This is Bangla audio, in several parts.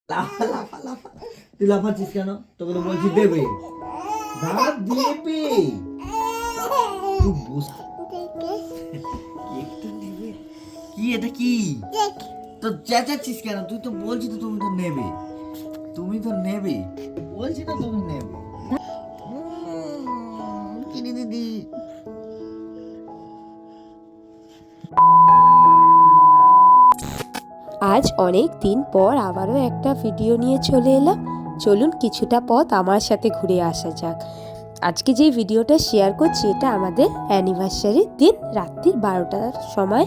লাফা লাফা লাফা, তুই লাফাচ্ছিস কেন? তোকে তো বলছি দেবে, দাঁত দেবে, তুই বুঝ কেকটা নেবে। কি এটা কি তো চেঁচাচ্ছিস কেন? তুই তো বলছি তো তুমি তো নেবে, তুমি তো নেবে, বলছি তো তুমি নেবে। কিনি দিদি। আজ অনেক দিন পর আবারও একটা ভিডিও নিয়ে চলে এলাম। চলুন কিছুটা পথ আমার সাথে ঘুরে আসা যাক। আজকে যে ভিডিওটা শেয়ার করছি এটা আমাদের অ্যানিভার্সারির দিন রাত্রির 12টার সময়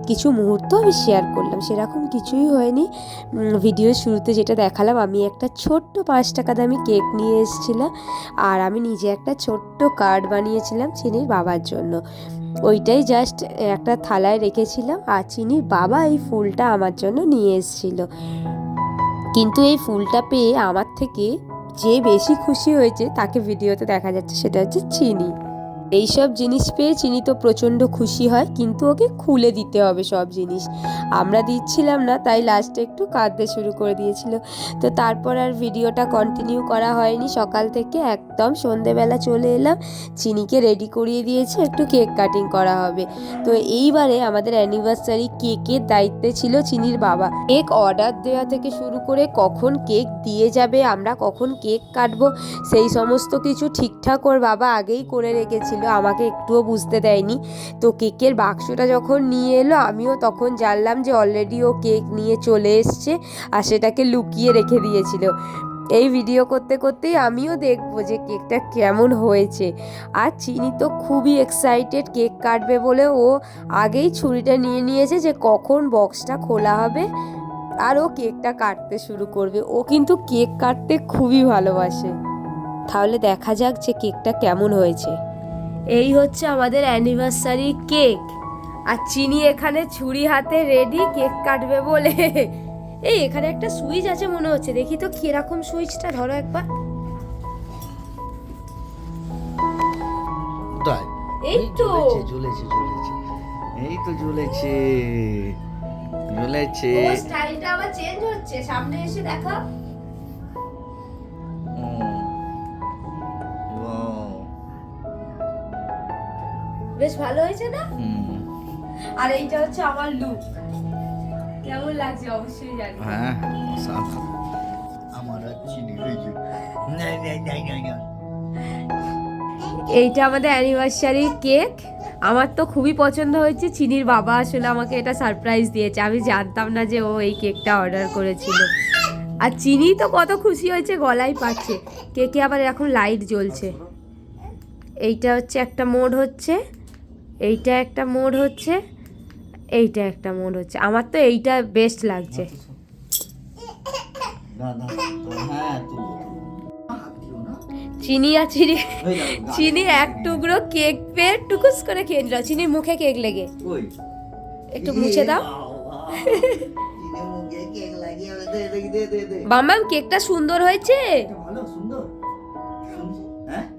কিছু মুহূর্ত আমি শেয়ার করলাম। সেরকম কিছুই হয়নি। ভিডিওর শুরুতে যেটা দেখালাম, আমি একটা ছোট্ট 5 টাকা দামি কেক নিয়ে এসেছিলাম, আর আমি নিজে একটা ছোট্ট কার্ড বানিয়েছিলাম চিনির বাবার জন্য। ওইটাই জাস্ট একটা থালায় রেখেছিলাম, আর চিনির বাবা এই ফুলটা আমার জন্য নিয়ে এসেছিল। কিন্তু এই ফুলটা পেয়ে আমার থেকে যে বেশি খুশি হয়েছে তাকে ভিডিওতে দেখা যাচ্ছে, সেটা হচ্ছে চিনি। এইসব জিনিস পেয়ে চিনি তো প্রচণ্ড খুশি হয়, কিন্তু ওকে খুলে দিতে হবে সব জিনিস। আমরা দিচ্ছিলাম না, তাই লাস্টে একটু কাঁদতে শুরু করে দিয়েছিল। তো তারপর আর ভিডিওটা কন্টিনিউ করা হয়নি। সকাল থেকে একদম সন্ধেবেলা চলে এলাম, চিনিকে রেডি করিয়ে দিয়েছে, একটু কেক কাটিং করা হবে। তো এইবারে আমাদের অ্যানিভার্সারি কেকের দায়িত্বে ছিল চিনির বাবা। কেক অর্ডার দেওয়া থেকে শুরু করে কখন কেক দিয়ে যাবে, আমরা কখন কেক কাটবো, সেই সমস্ত কিছু ঠিকঠাক ওর বাবা আগেই করে রেখেছিল, আমাকে একটুও বুঝতে দেয়নি। তো কেকের বাক্সটা যখন নিয়ে এলো, আমিও তখন জানলাম যে অলরেডি ও কেক নিয়ে চলে এসছে, আর সেটাকে লুকিয়ে রেখে দিয়েছিল। এই ভিডিও করতে করতেই আমিও দেখবো যে কেকটা কেমন হয়েছে। আর চিনি তো খুবই এক্সাইটেড কেক কাটবে বলে, ও আগেই ছুরিটা নিয়ে নিয়েছে যে কখন বক্সটা খোলা হবে আর ও কেকটা কাটতে শুরু করবে। ও কিন্তু কেক কাটতে খুবই ভালোবাসে। তাহলে দেখা যাক যে কেকটা কেমন হয়েছে। এই হচ্ছে আমাদের অ্যানিভার্সারি কেক, আর চিনি এখানে ছুরি হাতে রেডি কেক কাটবে বলে। এই এখানে একটা সুইচ আছে মনে হচ্ছে, দেখি তো কিরকম সুইচটা, ধরো একবার। তাই এই তো ঝুলেছে, এই তো ঝুলেছে, ঝুলেছে। ও স্টাইলটা আবার চেঞ্জ হচ্ছে, সামনে এসে দেখা। বেশ ভালো হয়েছে না? আর এইটা হচ্ছে আমার লুক, কেমন লাগছে অবশ্যই জানি। হ্যাঁ, আমার চিনি হয়েছে। এইটা আমাদের অ্যানিভার্সারি কেক। আমার তো খুবই পছন্দ হয়েছে। চিনির বাবা আসলে আমাকে এটা সারপ্রাইজ দিয়েছে, আমি জানতাম না যে ও এই কেকটা অর্ডার করেছিল। আর চিনি তো কত খুশি হয়েছে, গলায় পাচ্ছে। কেকে আবার এখন লাইট জ্বলছে। এইটা হচ্ছে একটা মোড হচ্ছে, এইটা একটা মোড হচ্ছে, এইটা একটা মোড হচ্ছে। আমার তো এইটা বেস্ট লাগছে। চিনি আর চিনি এক টুকরো কেক পেয়ে টুকুস করে খেয়ে নিল। চিনির মুখে কেক লেগে, একটু মুছে দাও। মাম্মাম কেকটা সুন্দর হয়েছে,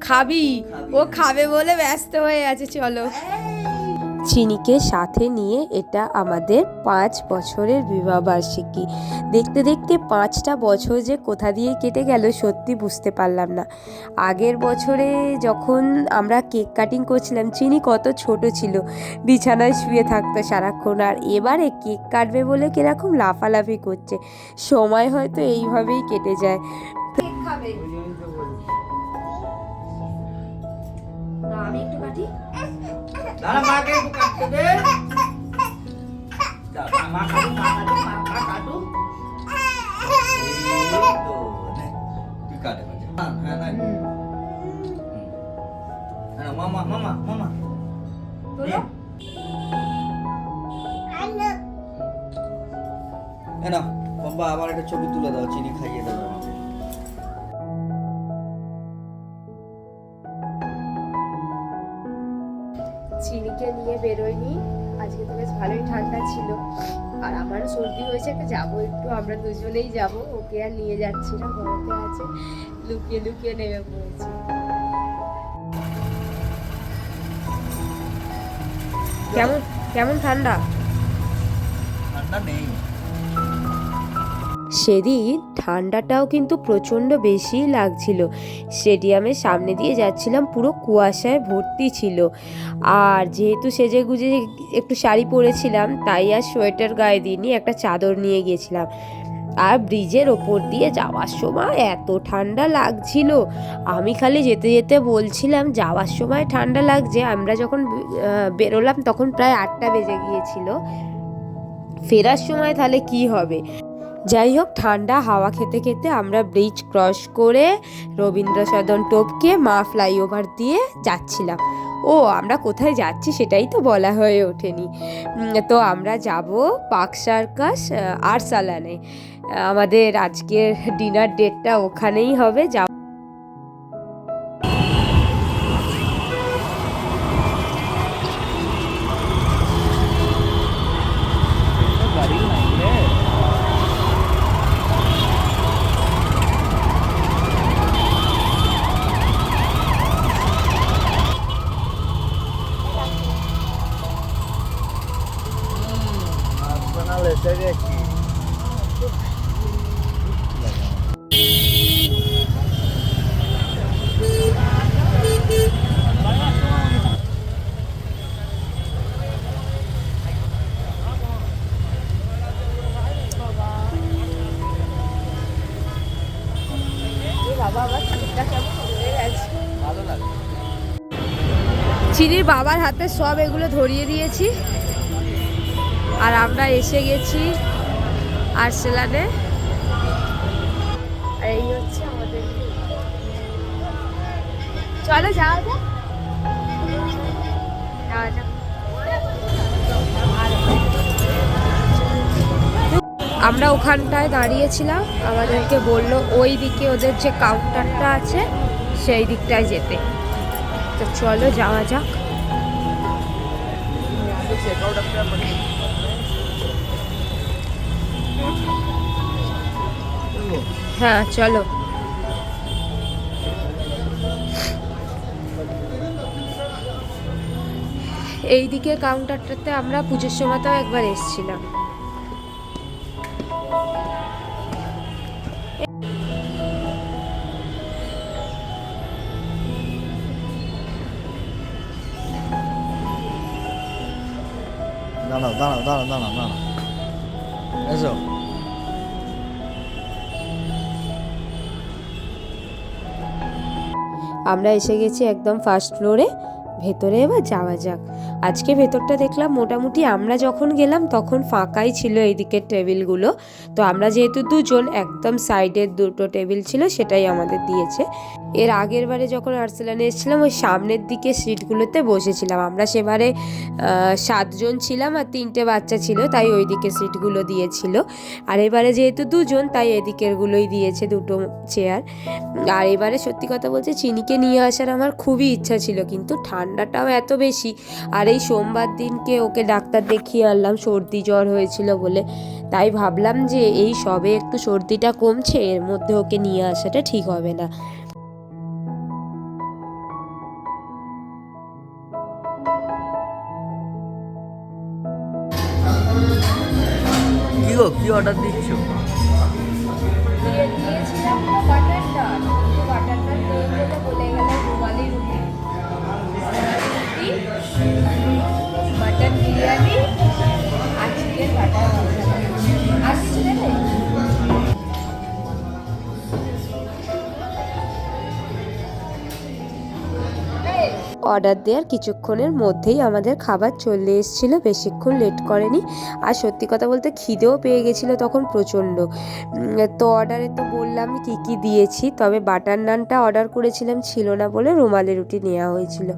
খাবি? ও খাবে বলে ব্যস্ত হয়ে আছে। চলো, চিনিকে সাথে নিয়ে এটা আমাদের 5 বছরের বিবাহবার্ষিকী। দেখতে দেখতে 5টা বছর যে কোথা দিয়ে কেটে গেল সত্যি বুঝতে পারলাম না। আগের বছরে যখন আমরা কেক কাটিং করছিলাম, চিনি কত ছোট ছিল, বিছানায় শুয়ে থাকতো সারাক্ষণ, আর এবারে কেক কাটবে বলে কিরকম লাফালাফি করছে। সময় হয়তো এইভাবেই কেটে যায়। কেক খাবে না, আমি একটু কাটি। দাঁড়া, মাকে একটু কাটতে দে। মা কাটু। এই তো, নে, তুই কাটে বাজে। হ্যাঁ, না। হ্যাঁ, মামা। বলো। না, বাবা আবার একটা ছবি তুলে দাও, চিনি খাইয়ে দাও আমাকে। চিনিকে নিয়ে বেরোয়নি, আজকে তো বেশ ভালোই ঠান্ডা ছিল, আর আমারও সর্দি হয়েছে, যাবো একটু, আমরা দুজনেই যাব। ওকে আর নিয়ে যাচ্ছি না, ঘরেতে আছে, লুকিয়ে লুকিয়ে নেমে পড়েছি। কেমন ঠান্ডা? ঠান্ডা নেই। সেদিন ঠান্ডাটাও কিন্তু প্রচণ্ড বেশি লাগছিল। স্টেডিয়ামের সামনে দিয়ে যাচ্ছিলাম, পুরো কুয়াশায় ভর্তি ছিল। আর যেহেতু সেজে গুজে একটু শাড়ি পরেছিলাম, তাই আর সোয়েটার গায়ে দিইনি, একটা চাদর নিয়ে গিয়েছিলাম। আর ব্রিজের ওপর দিয়ে যাওয়ার সময় এত ঠান্ডা লাগছিল, আমি খালি যেতে যেতে বলছিলাম যাওয়ার সময় ঠান্ডা লাগছে। আমরা যখন বেরোলাম তখন প্রায় 8টা বেজে গিয়েছিল, ফেরার সময় তাহলে কি হবে। যাই হোক, ঠান্ডা হাওয়া খেতে খেতে আমরা ব্রিজ ক্রস করে রবীন্দ্র সদন টপকে মা ফ্লাইওভার দিয়ে যাচ্ছিলাম। ও, আমরা কোথায় যাচ্ছি সেটাই তো বলা হয়ে ওঠেনি। তো আমরা যাব পার্ক সার্কাস আরসালানে। আমাদের আজকের ডিনার ডেটটা ওখানেই হবে। চিনির বাবার হাতে সব এগুলো ধরিয়ে দিয়েছি, আর আমরা এসে গেছি আরসালানে। আর এই হচ্ছে আমাদের, চলো যাওয়া যাক। আমরা ওখানটায় দাঁড়িয়েছিলাম, আমাদেরকে বললো ওই দিকে ওদের যে কাউন্টারটা আছে সেই দিকটায় যেতে। তো চলো যাওয়া যাক। হ্যাঁ চলো। এই দিকে কাউন্টারটাতে আমরা পুজোর সময়তেও একবার এসেছিলাম। দাঁড়াও দাঁড়াও দাঁড়াও দাঁড়াও দাঁড়াও, এসো। আমরা এসে গেছি একদম ফার্স্ট ফ্লোরে। ভেতরে এবার যাওয়া যাক। আজকে ভেতরটা দেখলাম মোটামুটি, আমরা যখন গেলাম তখন ফাঁকাই ছিল এই দিকের টেবিলগুলো। তো আমরা যেহেতু দুজন, একদম সাইডের দুটো টেবিল ছিল, সেটাই আমাদের দিয়েছে। এর আগের বারে যখন আরসালানে এসেছিলাম ওই সামনের দিকে সিটগুলোতে বসেছিলাম আমরা। সেবারে 7 জন ছিলাম আর 3টে বাচ্চা ছিল, তাই ওই দিকে সিটগুলো দিয়েছিল। আর এবারে যেহেতু দুজন, তাই এদিকেরগুলোই দিয়েছে, 2টো চেয়ার। আর এবারে সত্যি কথা বলতে চিনিকে নিয়ে আসার আমার খুবই ইচ্ছা ছিল, কিন্তু ঠান্ডাটাও এত বেশি। আর এই সোমবার দিনকে ওকে ডাক্তার দেখিয়ে আনলাম, সর্দি জ্বর হয়েছিল বলে। তাই ভাবলাম যে এই সবে একটু সর্দিটা কমছে, এর মধ্যে ওকে নিয়ে আসাটা ঠিক হবে না। কি গো, কি অর্ডার দিচ্ছ? দিয়েছিলাম তো বাটার নান, কিন্তু বাটার নান নেই বলে বলে গেলাম রুমালি রুটি, মাটন বিরিয়ানি আর চিকেন বাটার মশলা। আর কিছু দেবে? অর্ডার দেওয়ার কিছুক্ষণের মধ্যেই আমাদের খাবার চলে এসেছিলো, বেশিক্ষণ লেট করেনি। আর সত্যি কথা বলতে খিদেও পেয়ে গেছিলো তখন প্রচণ্ড। তো অর্ডারে তো বললাম কি কি দিয়েছি, তবে বাটার নানটা অর্ডার করেছিলাম, ছিল না বলে রুমালি রুটি নেওয়া হয়েছিল।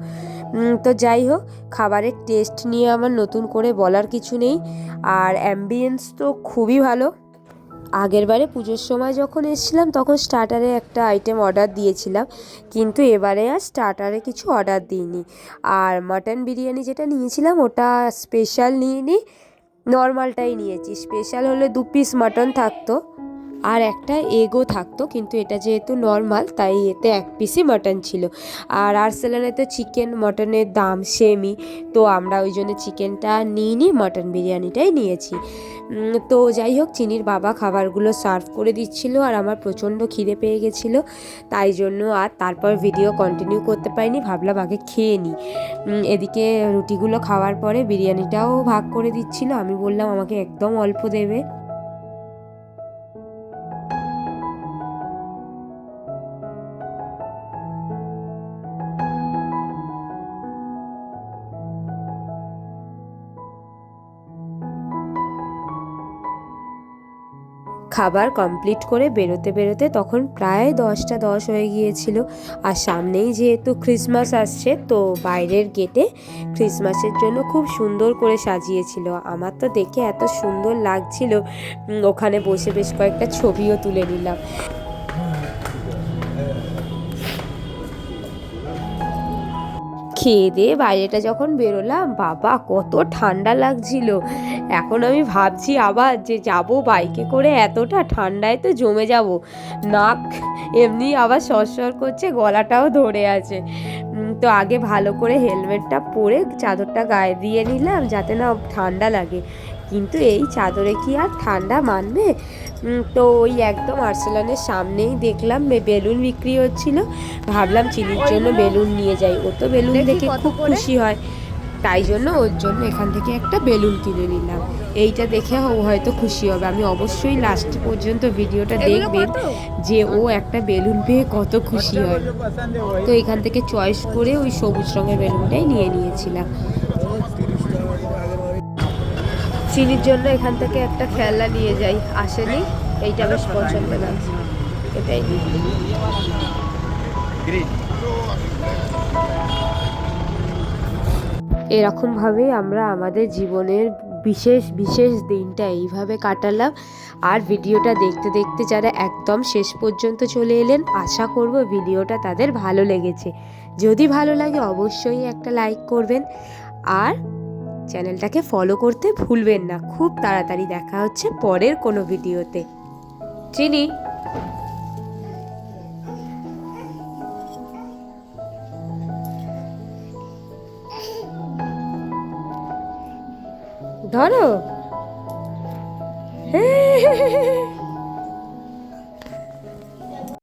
তো যাই হোক, খাবারের টেস্ট নিয়ে আমার নতুন করে বলার কিছু নেই। আর অ্যাম্বিয়েন্স তো খুবই ভালো। আগেরবারে পুজোর সময় যখন এসেছিলাম তখন স্টার্টারে একটা আইটেম অর্ডার দিয়েছিলাম, কিন্তু এবারে আর স্টার্টারে কিছু অর্ডার দিইনি। আর মাটন বিরিয়ানি যেটা নিয়েছিলাম ওটা স্পেশাল নিইনি, নর্মালটাই নিয়েছি। স্পেশাল হলে 2 পিস মাটন থাকতো আর একটা এগও থাকতো, কিন্তু এটা যেহেতু নর্মাল তাই এতে 1 পিসই মাটন ছিল। আর আরসালানেতে চিকেন মটনের দাম সেমই, তো আমরা ওই জন্য চিকেনটা নিইনি, মাটন বিরিয়ানিটাই নিয়েছি। তো যাই হোক, চিনির বাবা খাবারগুলো সার্ভ করে দিচ্ছিল আর আমার প্রচণ্ড খিদে পেয়ে গেছিলো, তাই জন্য আর তারপর ভিডিও কন্টিনিউ করতে পারিনি, ভাবলাম আগে খেয়ে নিই। এদিকে রুটিগুলো খাওয়ার পরে বিরিয়ানিটাও ভাগ করে দিচ্ছিল, আমি বললাম আমাকে একদম অল্প দেবে। খাবার কমপ্লিট করে বেরোতে বেরোতে তখন প্রায় 10টা 10 হয়ে গিয়েছিল। আর সামনেই যেহেতু ক্রিসমাস আসছে, তো বাইরের গেটে ক্রিসমাসের জন্য খুব সুন্দর করে সাজিয়েছিল। আমার তো দেখে এত সুন্দর লাগছিল, ওখানে বসে বেশ কয়েকটা ছবিও তুলে নিলাম। খেয়ে দিয়ে বাইরেটা যখন বেরোলাম, বাবা কত ঠান্ডা লাগছিল। এখন আমি ভাবছি আবার যে যাব বাইকে করে, এতটা ঠান্ডায় তো জমে যাব, নাক এমনি আবার সরসর করছে, গলাটাও ধরে আছে। তো আগে ভালো করে হেলমেটটা পরে চাদরটা গায়ে দিয়ে নিলাম যাতে না ঠান্ডা লাগে, কিন্তু এই চাদরে কি আর ঠান্ডা মানবে। তো ওই একদম আর্সেলানের সামনেই দেখলাম বেলুন বিক্রি হচ্ছিল, ভাবলাম চিনির জন্য বেলুন নিয়ে যাই, ও তো বেলুন দেখে খুব খুশি হয়, তাই জন্য ওর জন্য এখান থেকে একটা বেলুন কিনে নিলাম। এইটা দেখে ও হয়তো খুশি হবে। আমি অবশ্যই লাস্ট পর্যন্ত ভিডিওটা দেখবেন যে ও একটা বেলুন পেয়ে কত খুশি হয়। তো এখান থেকে চয়েস করে ওই সবুজ রঙের বেলুনটাই নিয়ে নিয়েছিলাম। চিনির জন্য এখান থেকে একটা খেলনা নিয়ে যাই, আসেনি, এইটা বেশ পছন্দ লাগছে, এটাই নিই। এরকমভাবেই আমরা আমাদের জীবনের বিশেষ বিশেষ দিনটা এইভাবে কাটালাম। আর ভিডিওটা দেখতে দেখতে যারা একদম শেষ পর্যন্ত চলে এলেন, আশা করব ভিডিওটা তাদের ভালো লেগেছে। যদি ভালো লাগে অবশ্যই একটা লাইক করবেন, আর চ্যানেলটাকে ফলো করতে ভুলবেন না। খুব তাড়াতাড়ি দেখা হচ্ছে পরের কোনো ভিডিওতে। চিনি, ধরো।